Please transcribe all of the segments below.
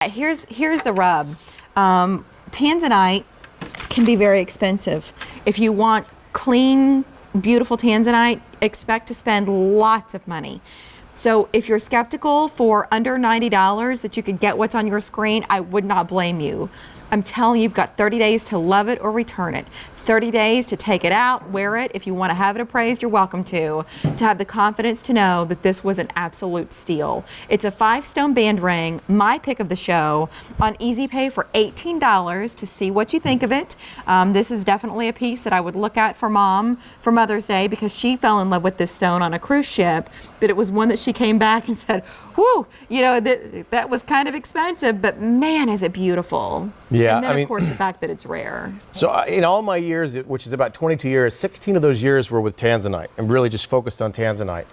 Here's the rub. Tanzanite can be very expensive. If you want clean, beautiful Tanzanite, expect to spend lots of money. So if you're skeptical for under $90 that you could get what's on your screen, I would not blame you. I'm telling you, you've got 30 days to love it or return it. 30 days to take it out, wear it. If you want to have it appraised, you're welcome to have the confidence to know that this was an absolute steal. It's a 5-stone band ring, my pick of the show, on Easy Pay for $18 to see what you think of it. This is definitely a piece that I would look at for Mom for Mother's Day because she fell in love with this stone on a cruise ship, but it was one that she came back and said, whoo, you know, that was kind of expensive, but man, is it beautiful. Yeah, and then, of course, the fact that it's rare. So in all my years, which is about 22 years, 16 of those years were with Tanzanite and really just focused on Tanzanite.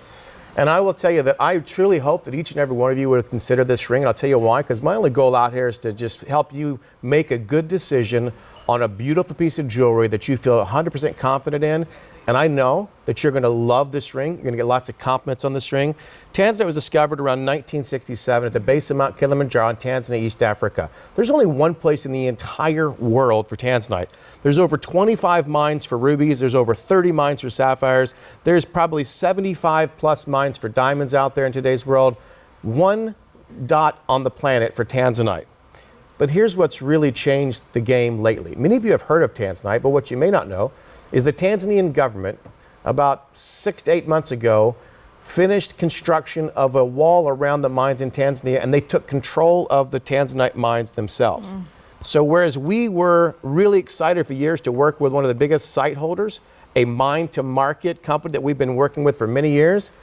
And I will tell you that I truly hope that each and every one of you would consider this ring. And I'll tell you why, because my only goal out here is to just help you make a good decision on a beautiful piece of jewelry that you feel 100% confident in. And I know that you're going to love this ring. You're going to get lots of compliments on this ring. Tanzanite was discovered around 1967 at the base of Mount Kilimanjaro in Tanzania, East Africa. There's only one place in the entire world for Tanzanite. There's over 25 mines for rubies. There's over 30 mines for sapphires. There's probably 75 plus mines for diamonds out there in today's world. One dot on the planet for Tanzanite. But here's what's really changed the game lately. Many of you have heard of Tanzanite, but what you may not know is the Tanzanian government, about 6 to 8 months ago, finished construction of a wall around the mines in Tanzania, and they took control of the Tanzanite mines themselves. So whereas we were really excited for years to work with one of the biggest site holders, a mine-to-market company that we've been working with for many years,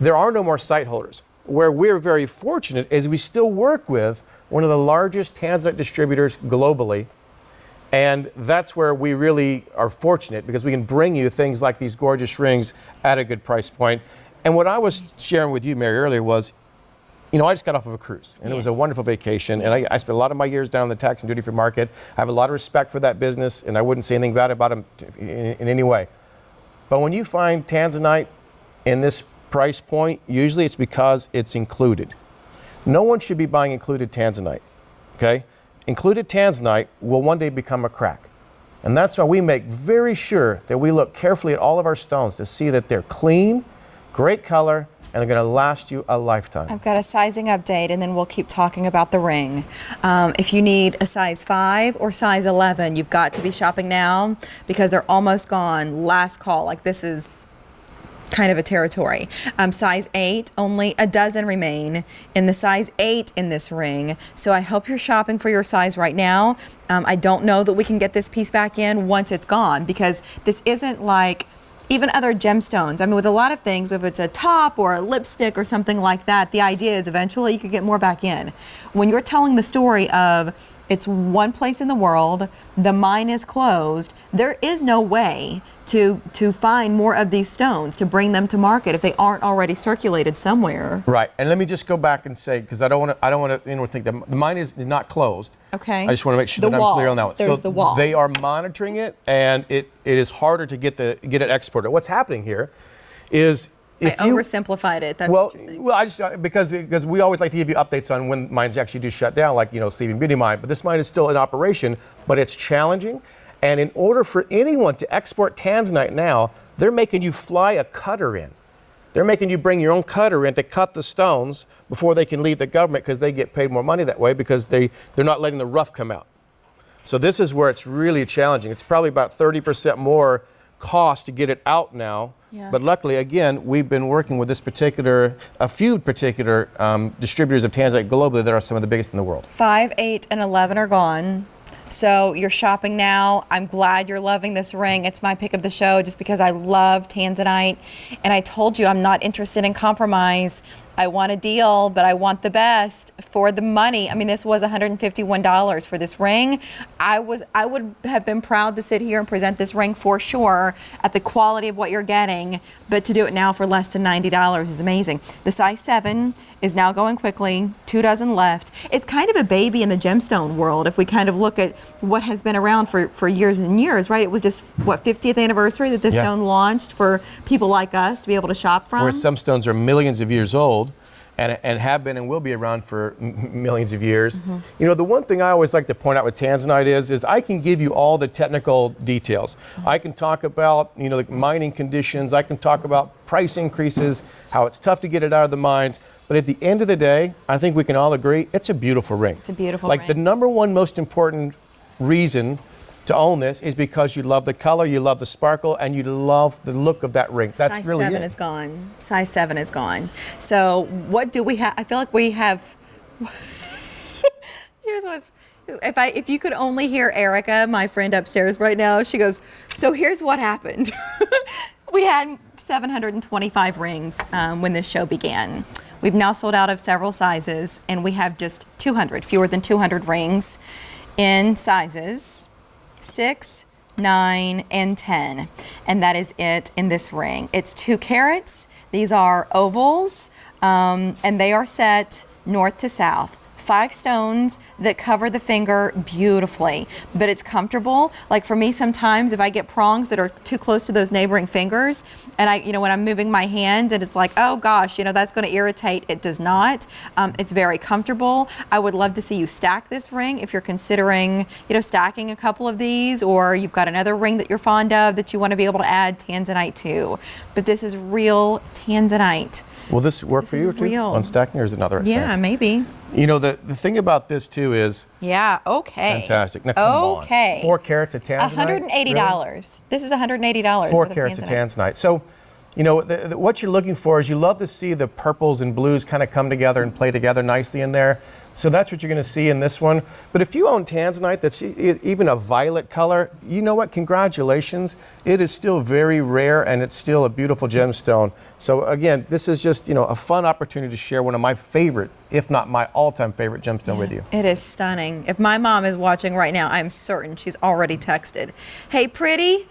there are no more site holders. Where we're very fortunate is we still work with one of the largest Tanzanite distributors globally. And that's where we really are fortunate because we can bring you things like these gorgeous rings at a good price point. And what I was sharing with you, Mary, earlier was, you know, I just got off of a cruise and It was a wonderful vacation. And I spent a lot of my years down in the tax and duty free market. I have a lot of respect for that business and I wouldn't say anything bad about them in any way. But when you find Tanzanite in this price point, usually it's because it's included. No one should be buying included Tanzanite, okay? Included Tanzanite will one day become a crack. And that's why we make very sure that we look carefully at all of our stones to see that they're clean, great color, and they're going to last you a lifetime. I've got a sizing update and then we'll keep talking about the ring. If you need a size 5 or size 11, you've got to be shopping now because they're almost gone. Last call, like this is kind of a territory. Size 8, only a dozen remain in the size 8 in this ring. So I hope you're shopping for your size right now. I don't know that we can get this piece back in once it's gone because this isn't like even other gemstones. I mean, with a lot of things, if it's a top or a lipstick or something like that, the idea is eventually you could get more back in. When you're telling the story of it's one place in the world, the mine is closed, there is no way to find more of these stones, to bring them to market if they aren't already circulated somewhere. Right, and let me just go back and say, because I don't want to anyone think that the mine is not closed. Okay. I just want to make sure that I'm clear on that one. There's the wall. They are monitoring it, and it is harder to get it exported. What's happening here is if you oversimplified it. That's what you're saying. Well, I just because we always like to give you updates on when mines actually do shut down, like Sleeping Beauty mine. But this mine is still in operation, but it's challenging. And in order for anyone to export Tanzanite now, they're making you fly a cutter in. They're making you bring your own cutter in to cut the stones before they can leave the government because they get paid more money that way because they're not letting the rough come out. So this is where it's really challenging. It's probably about 30% more cost to get it out now. Yeah. But luckily, again, we've been working with a few particular distributors of Tanzanite globally that are some of the biggest in the world. 5, 8, and 11 are gone. So you're shopping now. I'm glad you're loving this ring. It's my pick of the show just because I love Tanzanite. And I told you I'm not interested in compromise. I want a deal, but I want the best for the money. I mean, this was $151 for this ring. I would have been proud to sit here and present this ring for sure at the quality of what you're getting, but to do it now for less than $90 is amazing. The size 7 is now going quickly, 2 dozen left. It's kind of a baby in the gemstone world if we kind of look at what has been around for years and years, right? It was just, 50th anniversary that this stone launched for people like us to be able to shop from? Whereas some stones are millions of years old. and have been and will be around for millions of years. You know, the one thing I always like to point out with Tanzanite is I can give you all the technical details. I can talk about, you know, the mining conditions. I can talk about price increases, how it's tough to get it out of the mines. But at the end of the day, I think we can all agree it's a beautiful ring. It's a beautiful ring. ring. The number one most important reason to own this is because you love the color, you love the sparkle, and you love the look of that ring. That's Size really 7 it. is gone. Size 7 is gone. So what do we have? I feel like we have. Here's what's. If you could only hear Erica, my friend upstairs right now, she goes, so here's what happened. We had 725 rings when this show began. We've now sold out of several sizes, and we have just 200, fewer than 200 rings in sizes 6, 9, and 10. And that is it in this ring. It's 2 carats. These are ovals, and they are set north to south. 5 stones that cover the finger beautifully, but it's comfortable. Like for me, sometimes if I get prongs that are too close to those neighboring fingers, and when I'm moving my hand and it's like, oh gosh, that's going to irritate, it does not. It's very comfortable. I would love to see you stack this ring if you're considering, stacking a couple of these, or you've got another ring that you're fond of that you want to be able to add Tanzanite to. But this is real Tanzanite. Will this work for you too on stacking, or is it another size? Yeah, maybe. The thing about this too is okay. Fantastic. Now come on. 4 carats of Tanzanite. $180. Really? This is $180. 4 carats of Tanzanite. So, what you're looking for is you love to see the purples and blues kind of come together and play together nicely in there. So that's what you're going to see in this one. But if you own Tanzanite that's even a violet color, you know what? Congratulations. It is still very rare, and it's still a beautiful gemstone. So again, this is just, a fun opportunity to share one of my favorite, if not my all-time favorite gemstone with you. It is stunning. If my mom is watching right now, I'm certain she's already texted, hey, pretty,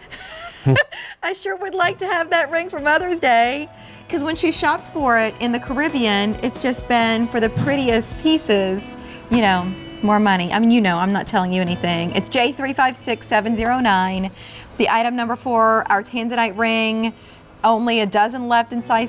I sure would like to have that ring for Mother's Day. Because when she shopped for it in the Caribbean, it's just been for the prettiest pieces, more money. I mean, I'm not telling you anything. It's J356709. The item number for our Tanzanite ring, only a dozen left in size